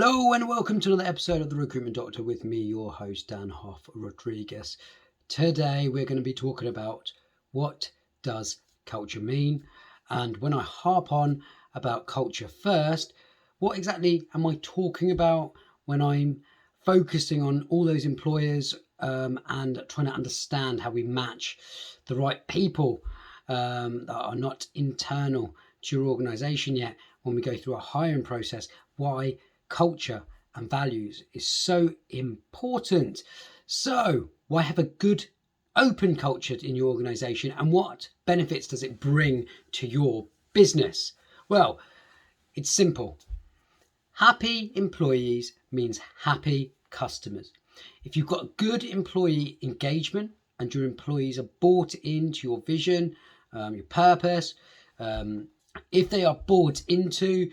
Hello and welcome to another episode of the Recruitment Doctor with me, your host, Dan Hoff Rodriguez. Today we're going to be talking about what does culture mean, and when I harp on about culture first, what exactly am I talking about when I'm focusing on all those employers and trying to understand how we match the right people that are not internal to your organization yet when we go through a hiring process. Why culture and values is so important. So why have a good open culture in your organization, and what benefits does it bring to your business? Well, it's simple. Happy employees means happy customers. If you've got good employee engagement and your employees are bought into your vision, your purpose, if they are bought into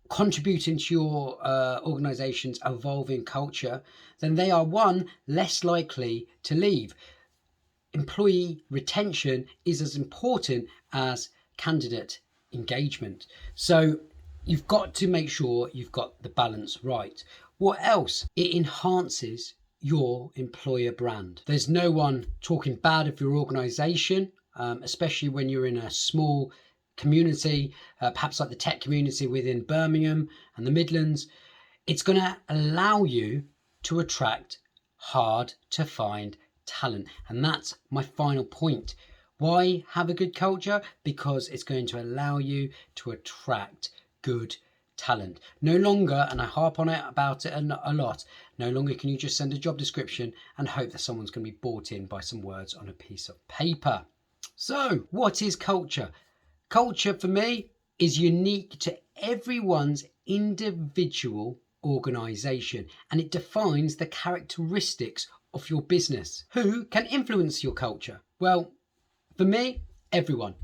contributing to your organization's evolving culture, then they are less likely to leave. Employee retention is as important as candidate engagement. So you've got to make sure you've got the balance right. What else? It enhances your employer brand. There's no one talking bad of your organization, especially when you're in a small community, perhaps like the tech community within Birmingham and the Midlands. It's going to allow you to attract hard to find talent. And that's my final point. Why have a good culture? Because it's going to allow you to attract good talent. No longer, and I harp on it about it a lot, no longer can you just send a job description and hope that someone's going to be bought in by some words on a piece of paper. So what is culture? Culture for me is unique to everyone's individual organization, and it defines the characteristics of your business. Who can influence your culture? Well, for me, everyone.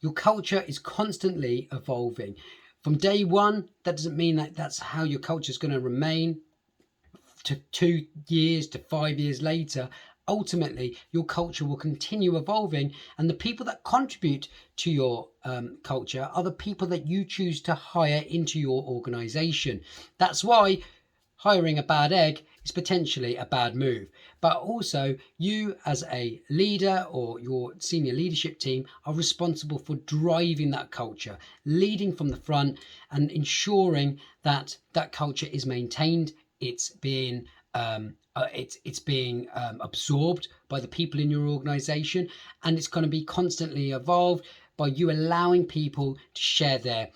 Your culture is constantly evolving. From day one, that doesn't mean that that's how your culture is going to remain to 2 years to 5 years later. Ultimately, your culture will continue evolving, and the people that contribute to your culture are the people that you choose to hire into your organization. That's why hiring a bad egg is potentially a bad move. But also, you as a leader or your senior leadership team are responsible for driving that culture, leading from the front and ensuring that that culture is maintained. It's being absorbed by the people in your organization, and it's going to be constantly evolved by you allowing people to share their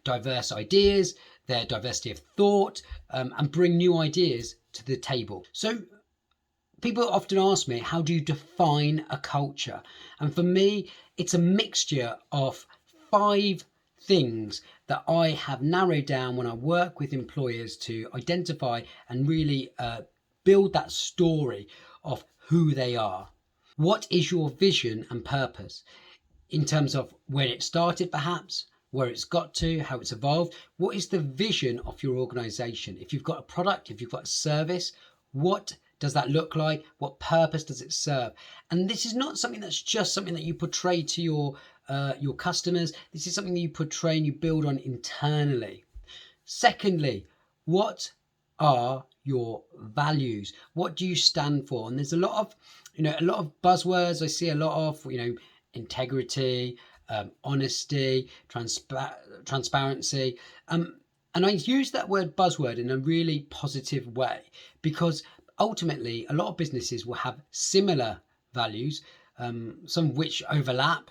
diverse ideas, their diversity of thought, and bring new ideas to the table. So people often ask me, how do you define a culture? And for me, it's a mixture of 5 things that I have narrowed down when I work with employers to identify and really build that story of who they are. What is your vision and purpose in terms of when it started, perhaps, where it's got to, how it's evolved? What is the vision of your organization? If you've got a product, if you've got a service, what does that look like? What purpose does it serve? And this is not something that's just something that you portray to your customers. This is something that you portray and you build on internally. Secondly, what are your values? What do you stand for? And there's a lot of buzzwords. I see a lot of, integrity, honesty, transparency. And I use that word buzzword in a really positive way, because ultimately a lot of businesses will have similar values, some of which overlap,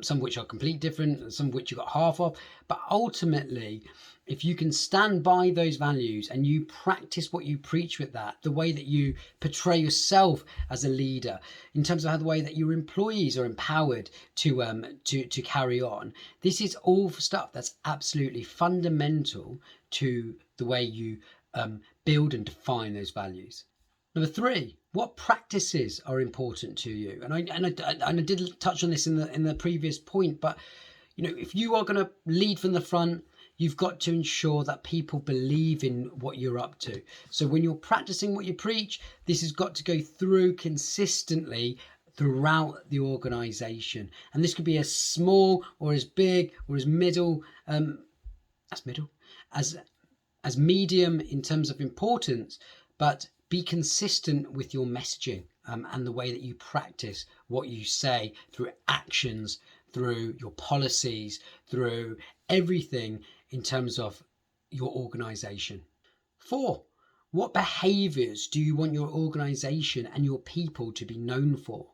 some of which are completely different, some of which you got half of. But ultimately, if you can stand by those values and you practice what you preach with that, the way that you portray yourself as a leader, in terms of how the way that your employees are empowered to carry on, this is all stuff that's absolutely fundamental to the way you build and define those values. Number 3, what practices are important to you? And I did touch on this in the previous point, but if you are going to lead from the front, you've got to ensure that people believe in what you're up to. So when you're practicing what you preach, this has got to go through consistently throughout the organization. And this could be as small or as big or as middle, as as medium in terms of importance, but be consistent with your messaging and the way that you practice what you say through actions, through your policies, through everything in terms of your organization. 4, what behaviours do you want your organisation and your people to be known for?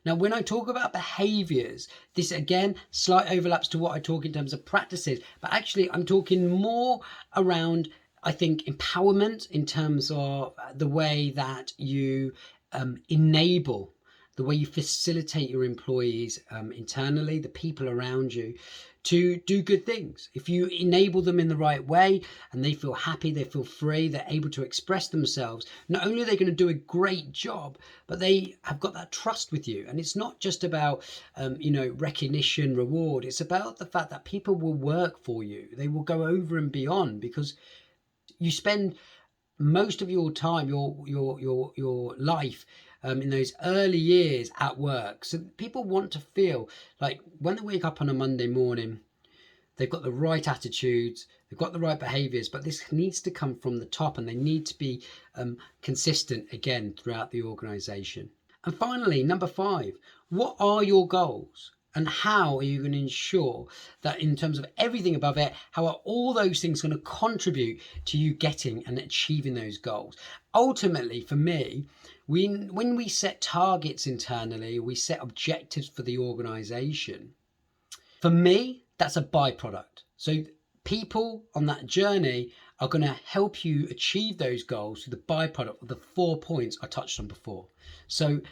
Now, when I talk about behaviours, this again, slight overlaps to what I talk in terms of practices, but actually I'm talking more around, I think, empowerment in terms of the way that you enable, the way you facilitate your employees internally, the people around you, to do good things. If you enable them in the right way and they feel happy, they feel free, they're able to express themselves, not only are they going to do a great job, but they have got that trust with you. And it's not just about, recognition, reward. It's about the fact that people will work for you. They will go over and beyond because you spend most of your time, your life in those early years at work. So people want to feel like when they wake up on a Monday morning, they've got the right attitudes, they've got the right behaviours, but this needs to come from the top and they need to be consistent again throughout the organisation. And finally, number 5, what are your goals? And how are you going to ensure that in terms of everything above it, how are all those things going to contribute to you getting and achieving those goals? Ultimately, for me, when we set targets internally, we set objectives for the organisation. For me, that's a byproduct. So people on that journey are going to help you achieve those goals through the byproduct of the 4 points I touched on before. So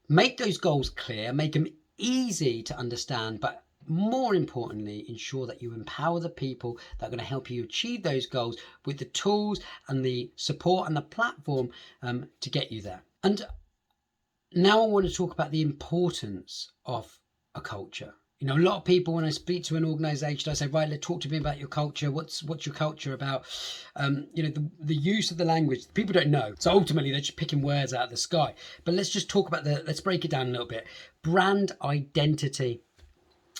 make those goals clear, make them easy to understand, but more importantly, ensure that you empower the people that are going to help you achieve those goals with the tools and the support and the platform to get you there. And now I want to talk about the importance of a culture. A lot of people, when I speak to an organization, I say, right, let's talk to me about your culture. What's your culture about? The use of the language, people don't know. So ultimately, they're just picking words out of the sky. But let's just talk about let's break it down a little bit. Brand identity.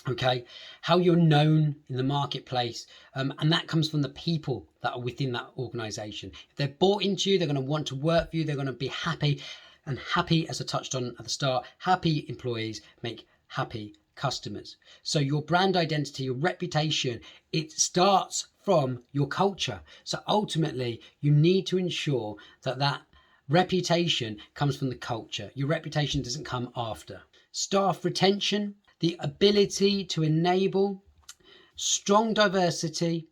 Okay, how you're known in the marketplace, and that comes from the people that are within that organization. If they're bought into you, they're going to want to work for you. They're going to be happy, and happy, as I touched on at the start, happy employees make happy customers. So your brand identity, your reputation, it starts from your culture. So ultimately, you need to ensure that reputation comes from the culture. Your reputation doesn't come after. Staff retention, the ability to enable strong diversity,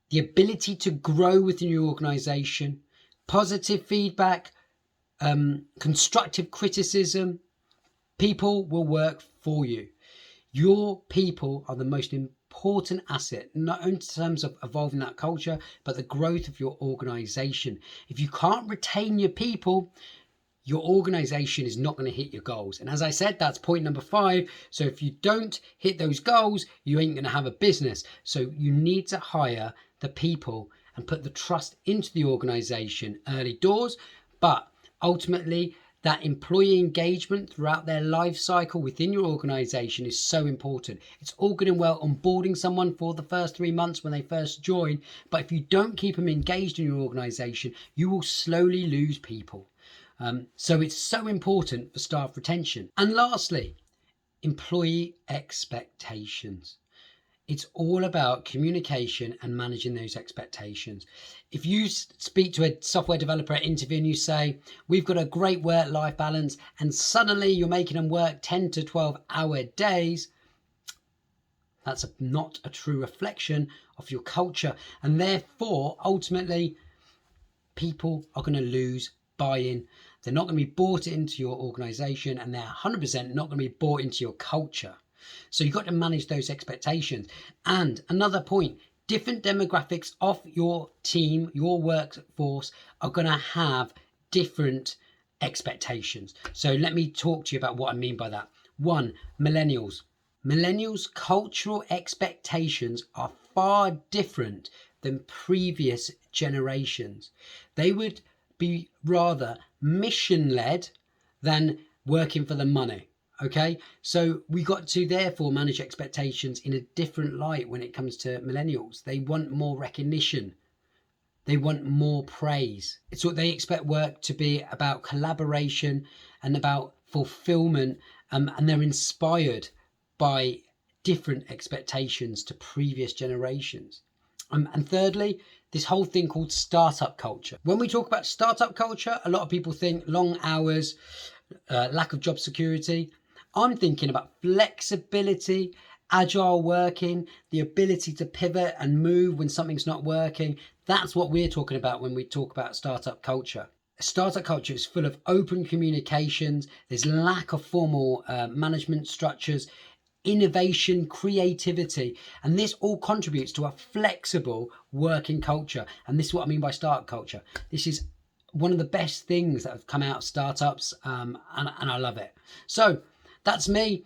the ability to grow within your organization, positive feedback, constructive criticism. People will work for you. Your people are the most important asset, not only in terms of evolving that culture, but the growth of your organization. If you can't retain your people, your organization is not going to hit your goals. And as I said, that's point number 5. So if you don't hit those goals, you ain't going to have a business. So you need to hire the people and put the trust into the organization early doors. But ultimately, that employee engagement throughout their life cycle within your organization is so important. It's all good and well onboarding someone for the first 3 months when they first join, but if you don't keep them engaged in your organization, you will slowly lose people. So it's so important for staff retention. And lastly, employee expectations. It's all about communication and managing those expectations. If you speak to a software developer at interview and you say, we've got a great work-life balance, and suddenly you're making them work 10 to 12-hour days, that's not a true reflection of your culture. And therefore, ultimately, people are going to lose buy-in. They're not going to be bought into your organization, and they're 100% not going to be bought into your culture. So you've got to manage those expectations. And another point, different demographics of your team, your workforce are going to have different expectations. So let me talk to you about what I mean by that. 1, millennials. Millennials' cultural expectations are far different than previous generations. They would be rather mission-led than working for the money. Okay, so we got to therefore manage expectations in a different light when it comes to millennials. They want more recognition. They want more praise. It's what they expect work to be about collaboration and about fulfillment, and they're inspired by different expectations to previous generations. And thirdly, this whole thing called startup culture. When we talk about startup culture, a lot of people think long hours, lack of job security. I'm thinking about flexibility, agile working, the ability to pivot and move when something's not working. That's what we're talking about when we talk about startup culture. Startup culture is full of open communications. There's lack of formal management structures, innovation, creativity, and this all contributes to a flexible working culture. And this is what I mean by startup culture. This is one of the best things that have come out of startups, and I love it. So that's me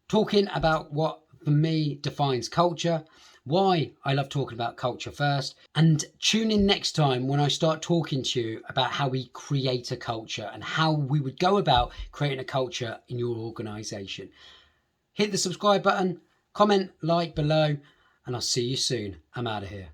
talking about what for me defines culture, why I love talking about culture first, and tune in next time when I start talking to you about how we create a culture and how we would go about creating a culture in your organization. Hit the subscribe button, comment, like below, and I'll see you soon. I'm out of here.